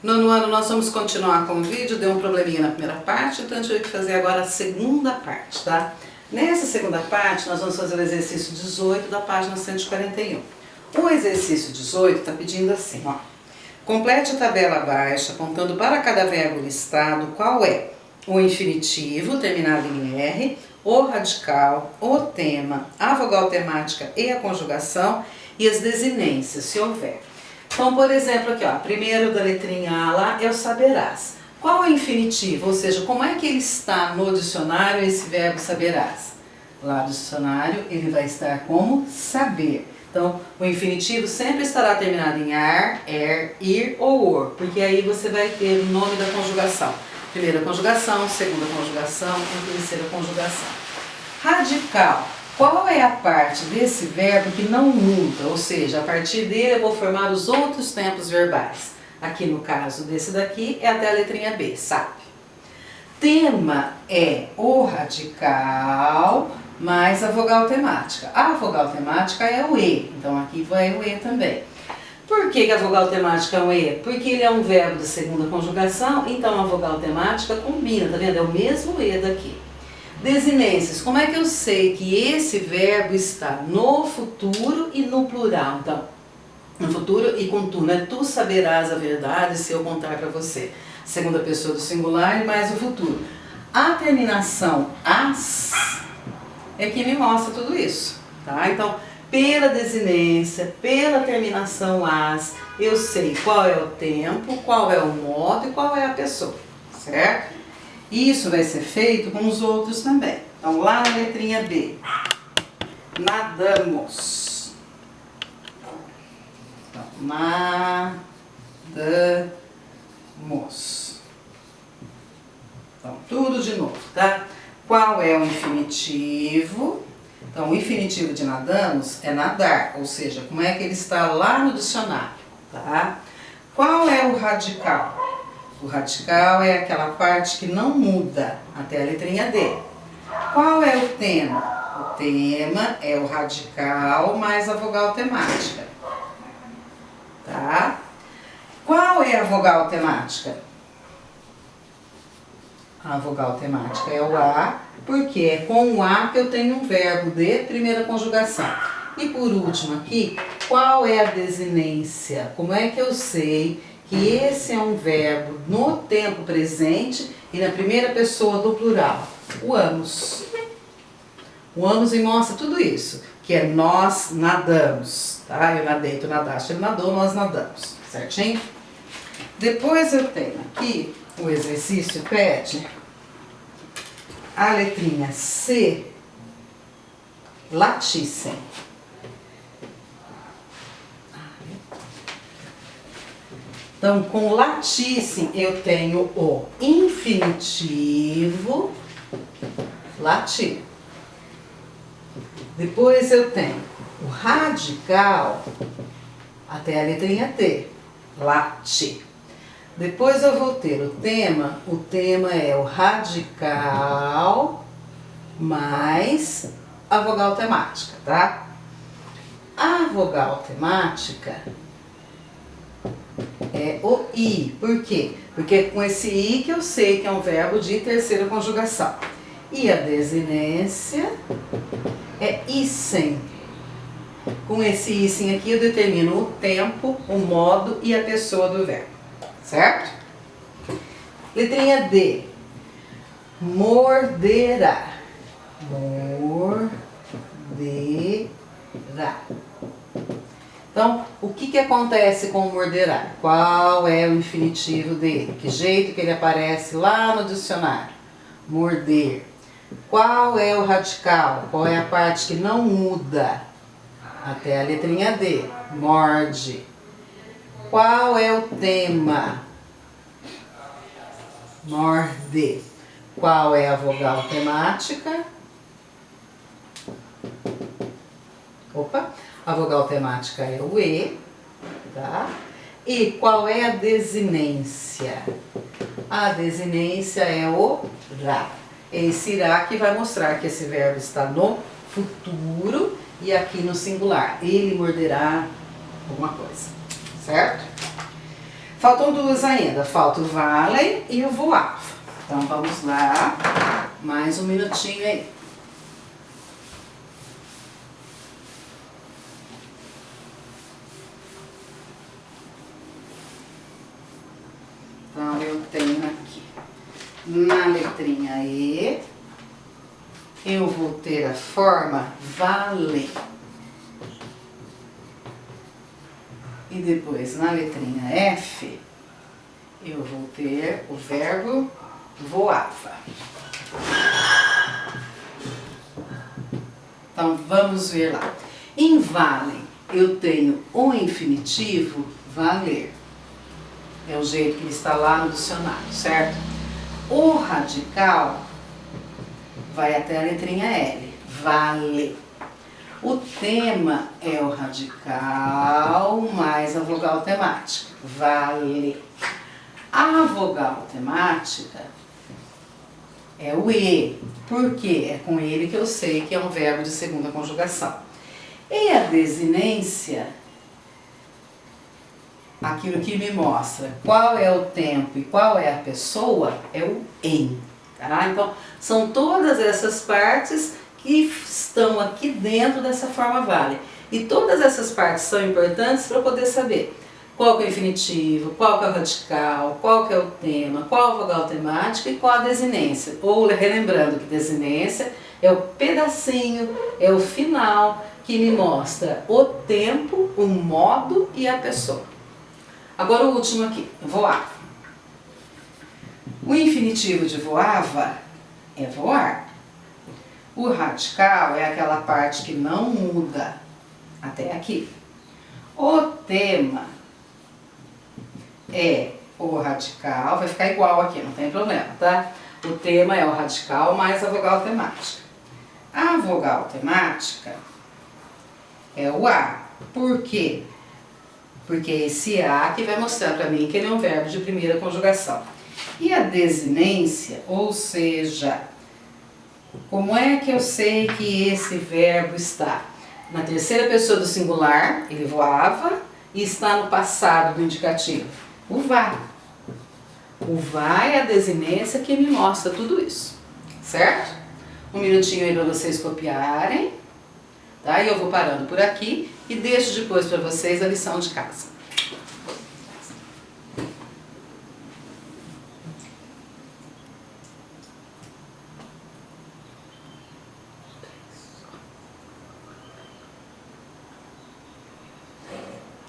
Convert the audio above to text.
Nono ano, nós vamos continuar com o vídeo, deu um probleminha na primeira parte, então a gente vai fazer agora a segunda parte, tá? Nessa segunda parte, nós vamos fazer o exercício 18 da página 141. O exercício 18 está pedindo assim, ó. Complete a tabela abaixo, apontando para cada verbo listado qual é o infinitivo, terminado em R, o radical, o tema, a vogal temática e a conjugação e as desinências, se houver. Então, por exemplo, aqui, ó, primeiro da letrinha A lá é o saberás. Qual é o infinitivo? Ou seja, como é que ele está no dicionário, esse verbo saberás? Lá no dicionário, ele vai estar como saber. Então, o infinitivo sempre estará terminado em ar, er, ir ou or, porque aí você vai ter o nome da conjugação. Primeira conjugação, segunda conjugação e terceira conjugação. Radical. Qual é a parte desse verbo que não muda? Ou seja, a partir dele eu vou formar os outros tempos verbais. Aqui no caso desse daqui é até a letrinha B, sabe? Tema é o radical mais a vogal temática. A vogal temática é o E, então aqui vai o E também. Por que a vogal temática é um E? Porque ele é um verbo de segunda conjugação, então a vogal temática combina, tá vendo? É o mesmo E daqui. Desinências, como é que eu sei que esse verbo está no futuro e no plural? Então, no futuro e com tu, né? Tu saberás a verdade se eu contar para você. Segunda pessoa do singular e mais o futuro. A terminação as é que me mostra tudo isso, tá? Então, pela desinência, pela terminação as, eu sei qual é o tempo, qual é o modo e qual é a pessoa, certo? Isso vai ser feito com os outros também. Então, lá na letrinha B, nadamos. Então, nadamos. Então, tudo de novo, tá? Qual é o infinitivo? Então, o infinitivo de nadamos é nadar, ou seja, como é que ele está lá no dicionário, tá? Qual é o radical? O radical é aquela parte que não muda, até a letrinha D. Qual é o tema? O tema é o radical mais a vogal temática. Tá? Qual é a vogal temática? A vogal temática é o A, porque é com o A que eu tenho um verbo de primeira conjugação. E por último aqui, qual é a desinência? Como é que eu sei que esse é um verbo no tempo presente e na primeira pessoa do plural? O amos. O amos me mostra tudo isso, que é nós nadamos, tá? Eu nadei, tu nadaste, ele nadou, nós nadamos, certinho? Depois eu tenho aqui, o exercício pede a letrinha C, latissem. Então, com latissem eu tenho o infinitivo, latir. Depois eu tenho o radical, até a letrinha T, latir. Depois eu vou ter o tema é o radical mais a vogal temática, tá? A vogal temática é o I. Por quê? Porque é com esse I que eu sei que é um verbo de terceira conjugação. E a desinência é issem. Com esse issem aqui eu determino o tempo, o modo e a pessoa do verbo. Certo? Letrinha D. Morderá. Morderá. Então, o que acontece com o morderá? Qual é o infinitivo dele? Que jeito que ele aparece lá no dicionário? Morder. Qual é o radical? Qual é a parte que não muda? Até a letrinha D. Morde. Qual é o tema? Morde. Qual é a vogal temática? Opa! A vogal temática é o E, tá? E qual é a desinência? A desinência é o rá. Esse irá que vai mostrar que esse verbo está no futuro e aqui no singular. Ele morderá alguma coisa, certo? Faltam duas ainda, falta o vale e o voava. Então vamos lá, mais um minutinho aí. Então eu tenho aqui, na letrinha E, eu vou ter a forma vale. E depois, na letrinha F, eu vou ter o verbo voava. Então, vamos ver lá. Em vale, eu tenho o infinitivo valer. É o jeito que ele está lá no dicionário, certo? O radical vai até a letrinha L, vale. O tema é o radical mais a vogal temática, vale. A vogal temática é o E, porque é com ele que eu sei que é um verbo de segunda conjugação. E a desinência, aquilo que me mostra qual é o tempo e qual é a pessoa, é o em. Tá? Então, são todas essas partes que estão aqui dentro dessa forma vale. E todas essas partes são importantes para poder saber qual que é o infinitivo, qual que é o radical, qual que é o tema, qual a vogal temática e qual a desinência. Ou relembrando que desinência é o pedacinho, é o final que me mostra o tempo, o modo e a pessoa. Agora o último aqui, voava. O infinitivo de voava é voar. O radical é aquela parte que não muda até aqui. O tema é o radical, vai ficar igual aqui, não tem problema, tá? O tema é o radical mais a vogal temática. A vogal temática é o A. Por quê? Porque é esse A que vai mostrar para mim que ele é um verbo de primeira conjugação. E a desinência, ou seja, como é que eu sei que esse verbo está na terceira pessoa do singular, ele voava, e está no passado do indicativo? O vá. O vá é a desinência que me mostra tudo isso, certo? Um minutinho aí para vocês copiarem, tá? E eu vou parando por aqui e deixo depois para vocês a lição de casa.